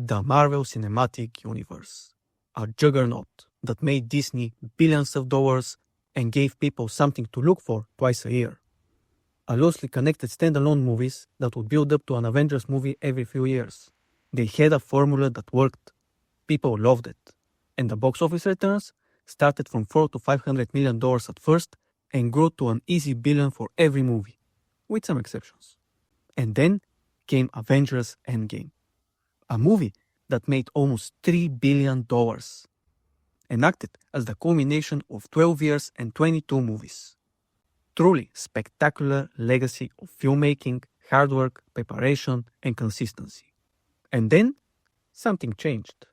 the Marvel Cinematic Universe, a juggernaut that made Disney billions of dollars and gave people something to look for twice a year. A loosely connected standalone movies that would build up to an Avengers movie every few years. They had a formula that worked. People loved it. And the box office returns started from $400 to $500 million at first and grew to an easy billion for every movie, with some exceptions. And then came Avengers Endgame, a movie that made almost $3 billion, enacted as the culmination of 12 years and 22 movies. Truly spectacular legacy of filmmaking, hard work, preparation, and consistency. And then, something changed.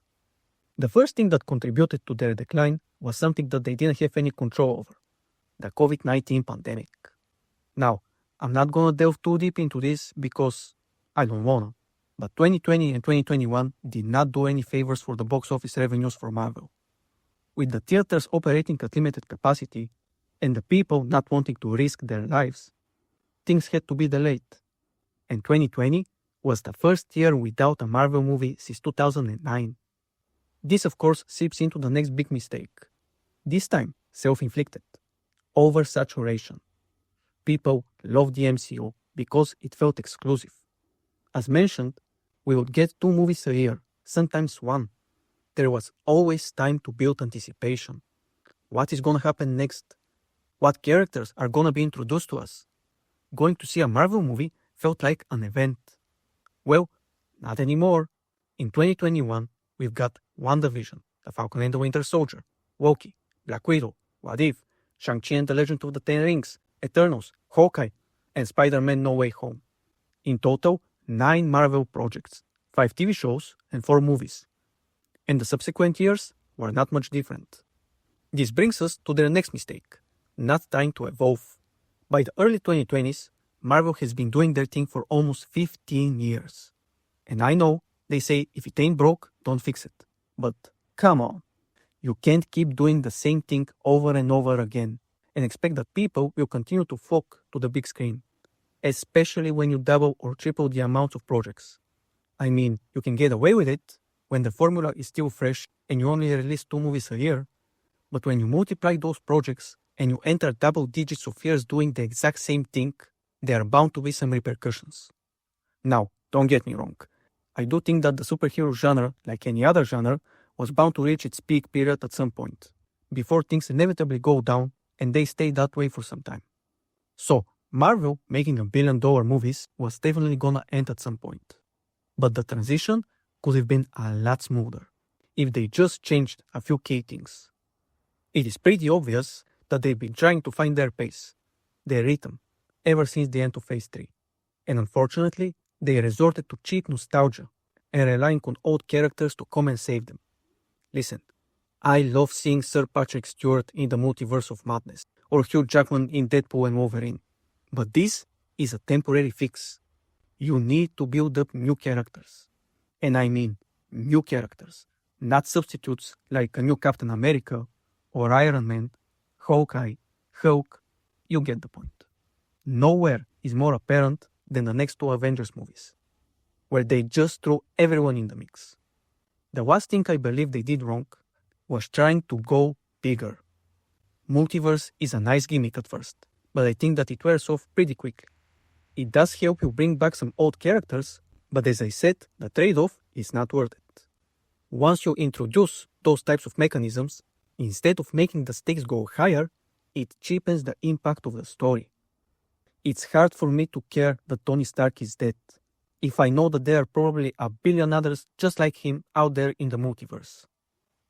The first thing that contributed to their decline was something that they didn't have any control over, the COVID-19 pandemic. Now, I'm not gonna delve too deep into this because I don't wanna, but 2020 and 2021 did not do any favors for the box office revenues for Marvel. With the theaters operating at limited capacity and the people not wanting to risk their lives, things had to be delayed. And 2020 was the first year without a Marvel movie since 2009. This, of course, seeps into the next big mistake. This time, self-inflicted. Oversaturation. People loved the MCU because it felt exclusive. As mentioned, we would get 2 movies a year, sometimes 1. There was always time to build anticipation. What is gonna happen next? What characters are gonna be introduced to us? Going to see a Marvel movie felt like an event. Well, not anymore. In 2021, we've got WandaVision, The Falcon and the Winter Soldier, Loki, Black Widow, What If, Shang-Chi and the Legend of the Ten Rings, Eternals, Hawkeye, and Spider-Man No Way Home. In total, 9 Marvel projects, 5 TV shows, and 4 movies. And the subsequent years were not much different. This brings us to their next mistake, not trying to evolve. By the early 2020s, Marvel has been doing their thing for almost 15 years. And I know they say if it ain't broke, don't fix it. But come on, you can't keep doing the same thing over and over again and expect that people will continue to flock to the big screen, especially when you double or triple the amount of projects. I mean, you can get away with it when the formula is still fresh and you only release 2 movies a year, but when you multiply those projects and you enter double digits of years doing the exact same thing, there are bound to be some repercussions. Now, don't get me wrong. I do think that the superhero genre, like any other genre, was bound to reach its peak period at some point, before things inevitably go down, and they stay that way for some time. So, Marvel making $1 billion movies was definitely gonna end at some point. But the transition could have been a lot smoother, if they just changed a few key things. It is pretty obvious that they've been trying to find their pace, their rhythm, ever since the end of Phase 3. And unfortunately, they resorted to cheap nostalgia and relying on old characters to come and save them. Listen, I love seeing Sir Patrick Stewart in the Multiverse of Madness or Hugh Jackman in Deadpool and Wolverine. But this is a temporary fix. You need to build up new characters. And I mean new characters, not substitutes like a new Captain America or Iron Man, Hawkeye, Hulk. You get the point. Nowhere is more apparent than the next 2 Avengers movies, where they just threw everyone in the mix. The last thing I believe they did wrong was trying to go bigger. Multiverse is a nice gimmick at first, but I think that it wears off pretty quickly. It does help you bring back some old characters, but as I said, the trade-off is not worth it. Once you introduce those types of mechanisms, instead of making the stakes go higher, it cheapens the impact of the story. It's hard for me to care that Tony Stark is dead, if I know that there are probably a billion others just like him out there in the multiverse.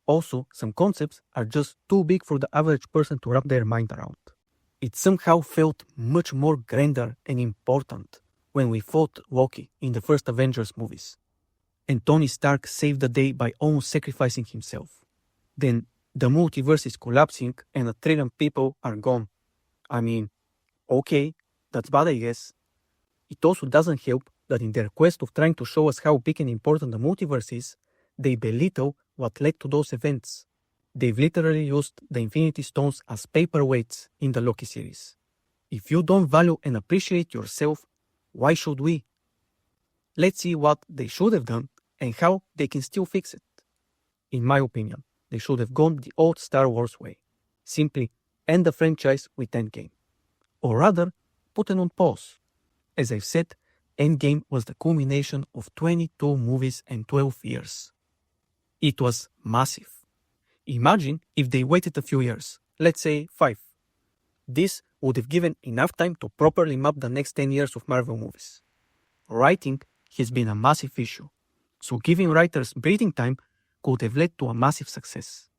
Also, some concepts are just too big for the average person to wrap their mind around. It somehow felt much more grander and important when we fought Loki in the first Avengers movies, and Tony Stark saved the day by almost sacrificing himself. Then the multiverse is collapsing and 1 trillion people are gone. I mean, okay, that's bad I guess. It also doesn't help that in their quest of trying to show us how big and important the multiverse is, they belittle what led to those events. They've literally used the Infinity Stones as paperweights in the Loki series. If you don't value and appreciate yourself, why should we? Let's see what they should have done and how they can still fix it. In my opinion, they should have gone the old Star Wars way. Simply end the franchise with Endgame. Or rather, put it on pause. As I've said, Endgame was the culmination of 22 movies and 12 years. It was massive. Imagine if they waited a few years, let's say 5. This would have given enough time to properly map the next 10 years of Marvel movies. Writing has been a massive issue, so giving writers breathing time could have led to a massive success.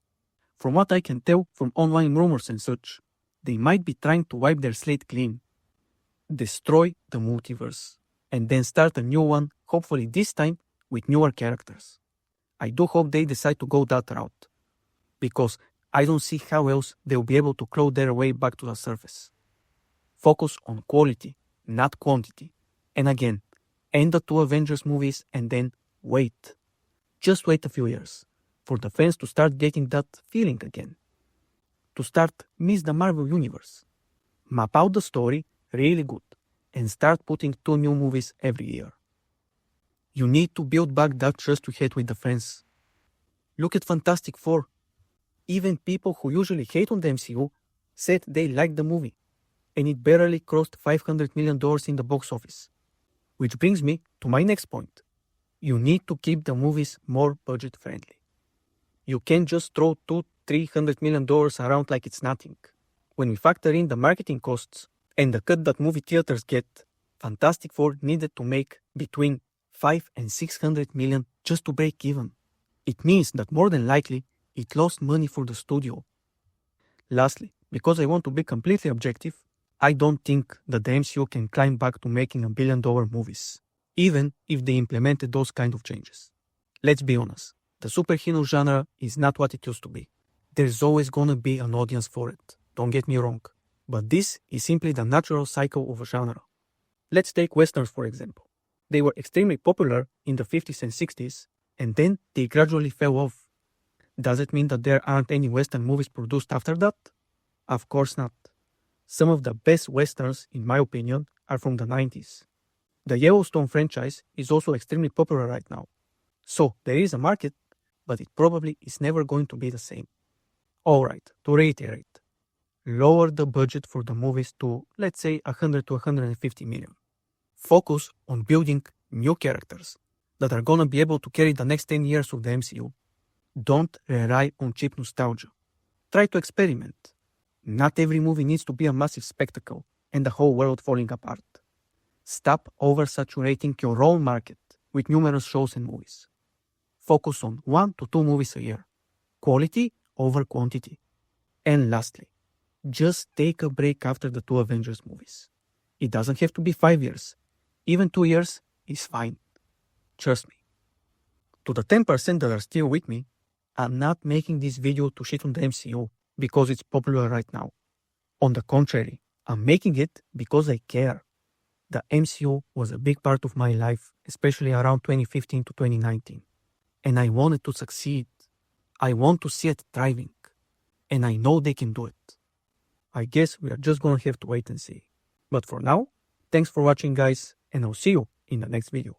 From what I can tell from online rumors and such, they might be trying to wipe their slate clean, destroy the multiverse, and then start a new one, hopefully this time with newer characters. I do hope they decide to go that route, because I don't see how else they'll be able to claw their way back to the surface. Focus on quality, not quantity. And again, end the 2 Avengers movies and then wait. Just wait a few years for the fans to start getting that feeling again. To start miss the Marvel Universe. Map out the story really good and start putting 2 new movies every year. You need to build back that trust you had with the fans. Look at Fantastic Four. Even people who usually hate on the MCU said they liked the movie, and it barely crossed $500 million in the box office. Which brings me to my next point. You need to keep the movies more budget friendly. You can't just throw $200-300 million around like it's nothing. When we factor in the marketing costs and the cut that movie theaters get, Fantastic Four needed to make between $500 and $600 million just to break even. It means that more than likely, it lost money for the studio. Lastly, because I want to be completely objective, I don't think that the MCU can climb back to making $1 billion movies, even if they implemented those kind of changes. Let's be honest, the superhero genre is not what it used to be. There's always gonna be an audience for it, don't get me wrong, but this is simply the natural cycle of a genre. Let's take westerns for example. They were extremely popular in the 50s and 60s, and then they gradually fell off. Does it mean that there aren't any western movies produced after that? Of course not. Some of the best westerns, in my opinion, are from the 90s. The Yellowstone franchise is also extremely popular right now. So there is a market, but it probably is never going to be the same. Alright, to reiterate, lower the budget for the movies to, let's say, 100 to 150 million. Focus on building new characters that are gonna be able to carry the next 10 years of the MCU. Don't rely on cheap nostalgia. Try to experiment. Not every movie needs to be a massive spectacle and the whole world falling apart. Stop oversaturating your own market with numerous shows and movies. Focus on 1 to 2 movies a year. Quality over quantity. And lastly, just take a break after the 2 Avengers movies. It doesn't have to be 5 years. Even 2 years is fine. Trust me. To the 10% that are still with me, I'm not making this video to shit on the MCU because it's popular right now. On the contrary, I'm making it because I care. The MCU was a big part of my life, especially around 2015 to 2019. And I wanted to succeed. I want to see it thriving. And I know they can do it. I guess we are just gonna have to wait and see. But for now, thanks for watching guys, and I'll see you in the next video.